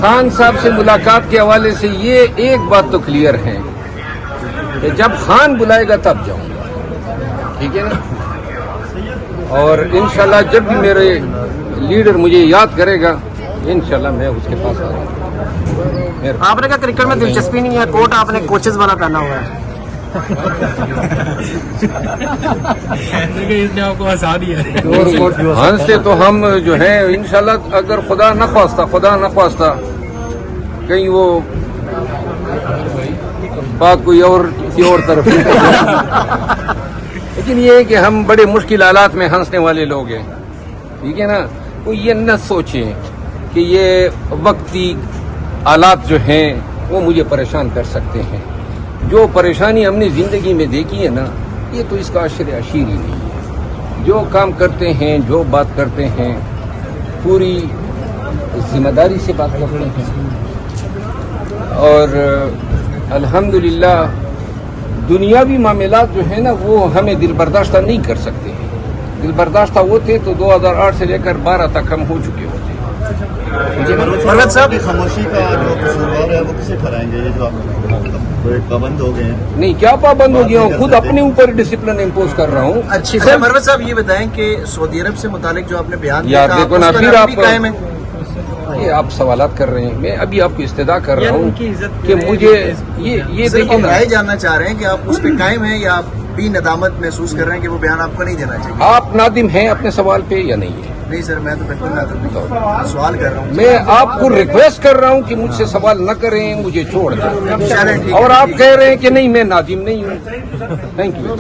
خان صاحب سے ملاقات کے حوالے سے یہ ایک بات تو کلیئر ہے کہ جب خان بلائے گا تب جاؤں گا، ٹھیک ہے نا؟ اور انشاءاللہ جب بھی میرے لیڈر مجھے یاد کرے گا انشاءاللہ میں اس کے پاس آ جاؤں گا۔ آپ نے کہا کرکٹ میں دلچسپی نہیں ہے، کوٹ آپ نے کوچز والا پہنا ہوا ہے۔ اس نے آپ کو ہنسا دیا۔ ہنستے تو ہم جو ہے انشاءاللہ اگر خدا نخواستہ کہیں وہ بات کوئی اور کسی اور طرف لیکن یہ ہے کہ ہم بڑے مشکل حالات میں ہنسنے والے لوگ ہیں، ٹھیک ہے نا؟ وہ یہ نہ سوچیں کہ یہ وقتی حالات جو ہیں وہ مجھے پریشان کر سکتے ہیں۔ جو پریشانی ہم نے زندگی میں دیکھی ہے نا، یہ تو اس کا عشر عشیر ہی نہیں ہے۔ جو کام کرتے ہیں، جو بات کرتے ہیں، پوری ذمہ داری سے بات کرتے ہیں، اور الحمدللہ دنیاوی معاملات جو ہیں نا وہ ہمیں دل برداشتہ نہیں کر سکتے ہیں۔ دل برداشتہ ہوتے تو 2008 سے لے کر 12 تک ہم ہو چکے ہوتے ہیں۔ پروت صاحب کی خاموشی کا جو قصوروار ہے وہ کسے ٹھہرائیں گے؟ یہ جو آپ پابند ہو گئے ہیں؟ نہیں، کیا پابند ہو گیا ہوں، خود اپنے اوپر ڈسپلن امپوز کر رہا ہوں۔ اچھی پروت صاحب یہ بتائیں کہ سعودی عرب سے متعلق جو آپ نے بیان یار دیا دیکھو نا، پھر آپ قائم ہے؟ یہ آپ سوالات کر رہے ہیں، میں ابھی آپ کو استدعا کر رہا ہوں کہ مجھے یہ صرف دیکھیں ہم نا، رائے جاننا چاہ رہے ہیں کہ آپ اس پہ قائم ہیں یا آپ بھی ندامت محسوس کر رہے ہیں کہ وہ بیان آپ کو نہیں دینا چاہیے؟ آپ نادم ہیں اپنے سوال پہ یا نہیں ہے؟ نہیں سر، میں تو بالکل نادم نہیں، سوال کر رہا ہوں۔ میں آپ کو ریکویسٹ کر رہا ہوں کہ مجھ سے سوال نہ کریں، مجھے چھوڑ دیں، چلیں ٹھیک ہے۔ اور آپ کہہ رہے ہیں کہ نہیں میں نادم نہیں ہوں۔ Thank you.